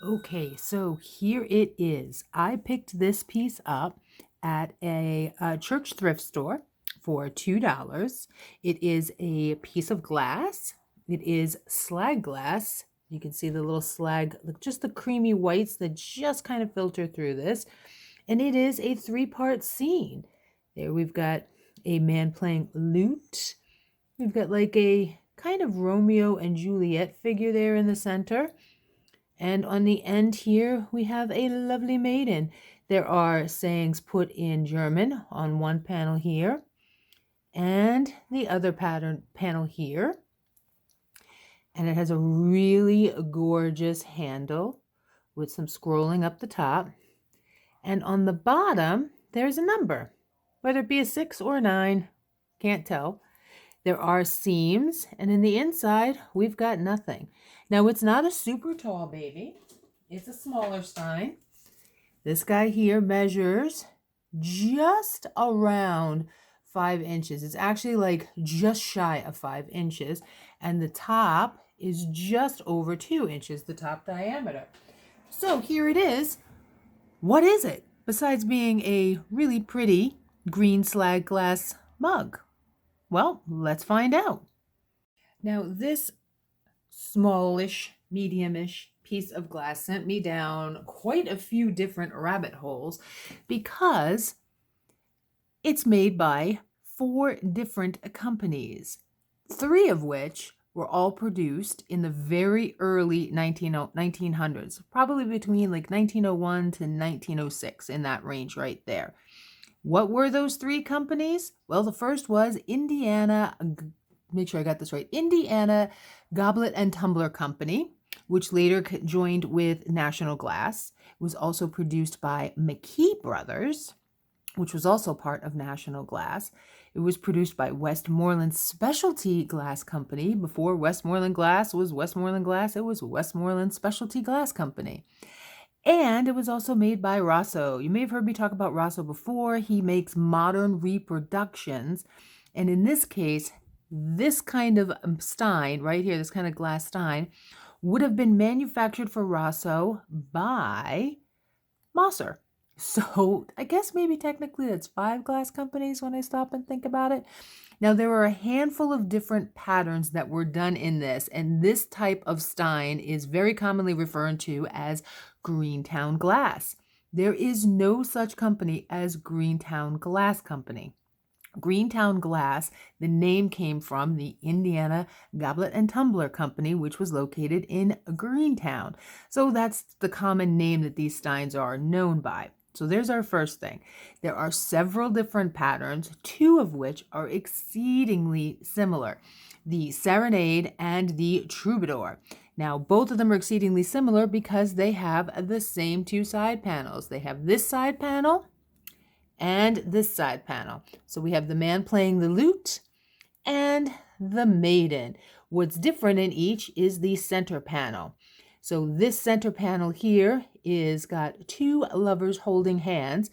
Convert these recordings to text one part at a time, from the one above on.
Okay, so here it is. I picked this piece up at a church thrift store for $2. It is a piece of glass. It is slag glass. You can see the little slag, just the creamy whites that just kind of filter through this. And it is a three-part scene. There we've got a man playing lute. We've got like a kind of Romeo and Juliet figure there in the center. And on the end here, we have a lovely maiden. There are sayings put in German on one panel here and the other panel here. And it has a really gorgeous handle with some scrolling up the top. And on the bottom, there's a number, whether it be a 6 or a 9, can't tell. There are seams, and in the inside, we've got nothing. Now, it's not a super tall baby. It's a smaller stein. This guy here measures just around 5 inches. It's actually like just shy of 5 inches, and the top is just over 2 inches, the top diameter. So here it is. What is it besides being a really pretty green slag glass mug? Well, let's find out. Now, this smallish, mediumish piece of glass sent me down quite a few different rabbit holes because it's made by 4 different companies, 3 of which were all produced in the very early 1900s, probably between like 1901 to 1906, in that range right there. What were those 3 companies? Well, the first was Indiana, make sure I got this right, Indiana Goblet and Tumbler Company, which later joined with National Glass. It was also produced by McKee Brothers, which was also part of National Glass. It was produced by Westmoreland Specialty Glass Company. Before Westmoreland Glass was Westmoreland Glass, it was Westmoreland Specialty Glass Company. And it was also made by Rosso. You may have heard me talk about Rosso before. He makes modern reproductions. And in this case, this kind of stein right here, this kind of glass stein, would have been manufactured for Rosso by Mosser. So I guess maybe technically that's 5 glass companies when I stop and think about it. Now, there were a handful of different patterns that were done in this, and this type of stein is very commonly referred to as Greentown Glass. There is no such company as Greentown Glass Company. Greentown Glass, the name came from the Indiana Goblet and Tumbler Company, which was located in Greentown. So that's the common name that these steins are known by. So there's our first thing. There are several different patterns, 2 of which are exceedingly similar, the Serenade and the Troubadour. Now, both of them are exceedingly similar because they have the same 2 side panels. They have this side panel and this side panel. So we have the man playing the lute and the maiden. What's different in each is the center panel. So this center panel here is got 2 lovers holding hands.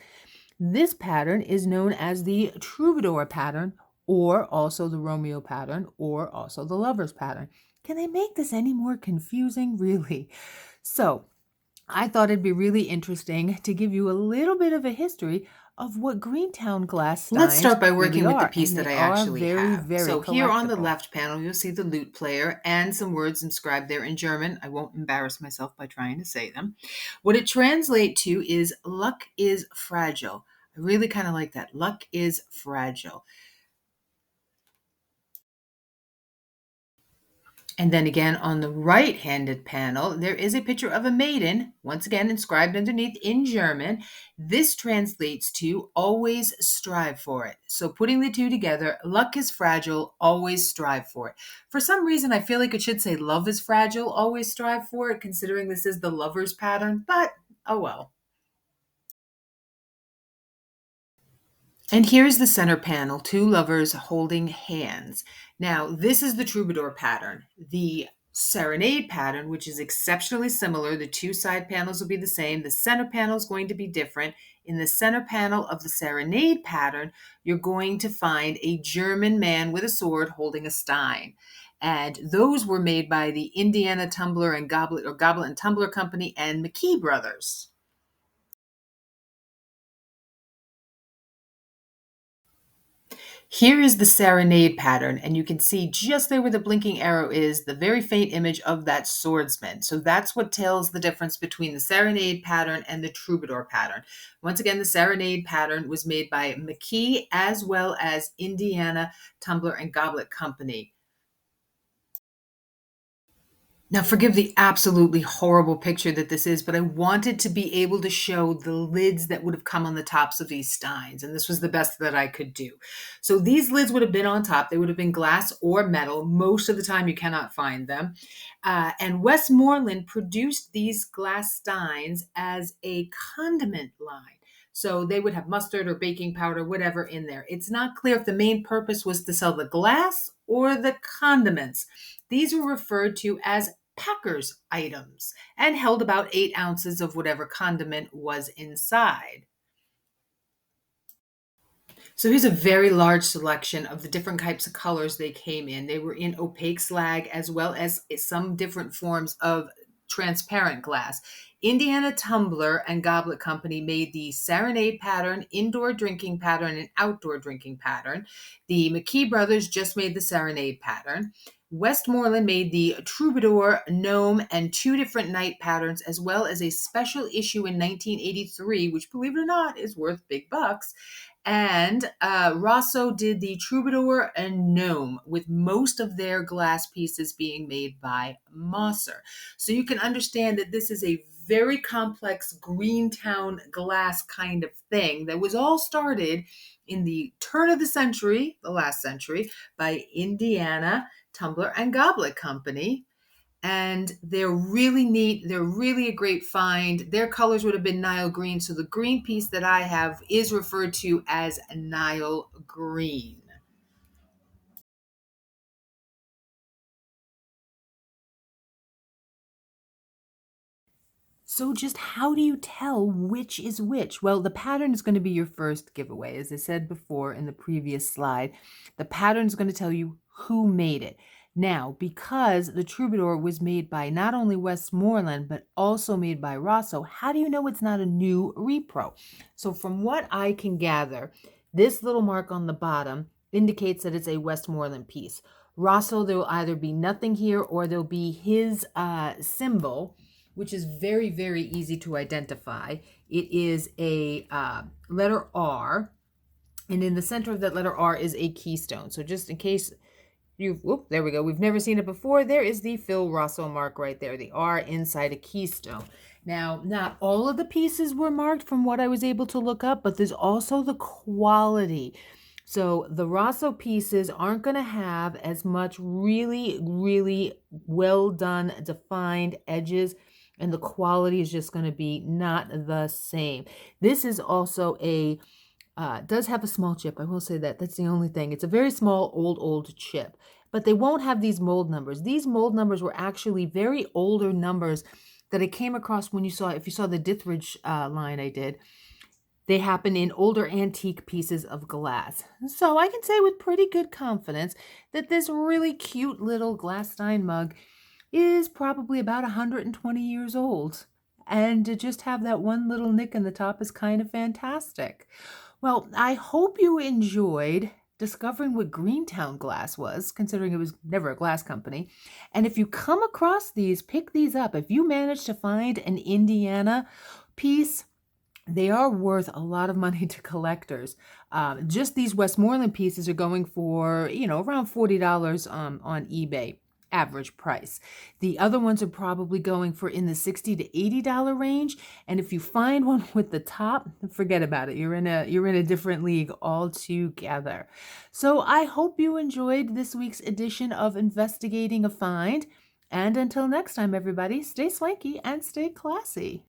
This pattern is known as the Troubadour pattern, or also the Romeo pattern, or also the lovers pattern. Can they make this any more confusing? Really? So I thought it'd be really interesting to give you a little bit of a history of what Greentown glass steins Let's start by working really with the are, piece and that they I are actually very, have. very So here on the collectible. left panel, you'll see the lute player and some words inscribed there in German. I won't embarrass myself by trying to say them. What it translates to is luck is fragile. I really kind of like that. Luck is fragile. And then again, on the right-handed panel, there is a picture of a maiden, once again inscribed underneath in German. This translates to always strive for it. So putting the 2 together, luck is fragile, always strive for it. For some reason, I feel like it should say love is fragile, always strive for it, considering this is the lover's pattern, but oh well. And here's the center panel, 2 lovers holding hands. Now, this is the troubadour pattern. The serenade pattern, which is exceptionally similar, the 2 side panels will be the same. The center panel is going to be different. In the center panel of the serenade pattern, you're going to find a German man with a sword holding a stein. And those were made by the Indiana Tumbler and Goblet or Goblet and Tumbler Company and McKee Brothers. Here is the serenade pattern, and you can see just there where the blinking arrow is the very faint image of that swordsman. So that's what tells the difference between the serenade pattern and the troubadour pattern. Once again, the serenade pattern was made by McKee as well as Indiana Tumbler and Goblet Company. Now, forgive the absolutely horrible picture that this is, but I wanted to be able to show the lids that would have come on the tops of these steins, and this was the best that I could do. So these lids would have been on top. They would have been glass or metal. Most of the time, you cannot find them. And Westmoreland produced these glass steins as a condiment line. So they would have mustard or baking powder, whatever in there. It's not clear if the main purpose was to sell the glass or the condiments. These were referred to as Packers items and held about 8 ounces of whatever condiment was inside. So here's a very large selection of the different types of colors they came in. They were in opaque slag as well as some different forms of transparent glass. Indiana Tumbler and Goblet Company made the serenade pattern, indoor drinking pattern, and outdoor drinking pattern. The McKee brothers just made the serenade pattern. Westmoreland made the troubadour, gnome, and 2 different night patterns, as well as a special issue in 1983, which, believe it or not, is worth big bucks. And Rosso did the troubadour and gnome, with most of their glass pieces being made by Mosser. So you can understand that this is a very complex Greentown glass kind of thing that was all started in the turn of the century, the last century, by Indiana Tumbler and Goblet Company. And they're really neat. They're really a great find. Their colors would have been Nile green. So the green piece that I have is referred to as Nile green. So just how do you tell which is which? Well, the pattern is going to be your first giveaway. As I said before in the previous slide, the pattern is going to tell you who made it. Now, because the troubadour was made by not only Westmoreland, but also made by Rosso, how do you know it's not a new repro? So from what I can gather, this little mark on the bottom indicates that it's a Westmoreland piece. Rosso, there will either be nothing here or there'll be his symbol, which is very, very easy to identify. It is a letter R, and in the center of that letter R is a keystone. So just in case there we go. We've never seen it before. There is the Phil Rosso mark right there, the R inside a keystone. Now, not all of the pieces were marked from what I was able to look up, but there's also the quality. So the Rosso pieces aren't going to have as much really, really well done, defined edges, and the quality is just going to be not the same. This is also does have a small chip. I will say that. That's the only thing. It's a very small, old chip. But they won't have these mold numbers. These mold numbers were actually very older numbers that I came across if you saw the Dithridge line I did. They happen in older antique pieces of glass. So I can say with pretty good confidence that this really cute little glass stein mug is probably about 120 years old. And to just have that one little nick in the top is kind of fantastic. Well, I hope you enjoyed discovering what Greentown Glass was, considering it was never a glass company. And if you come across these, pick these up. If you manage to find an Indiana piece, they are worth a lot of money to collectors. Just these Westmoreland pieces are going for, around $40 on eBay, average price. The other ones are probably going for in the $60 to $80 range. And if you find one with the top, forget about it. You're in a different league altogether. So I hope you enjoyed this week's edition of Investigating a Find. And until next time, everybody, stay swanky and stay classy.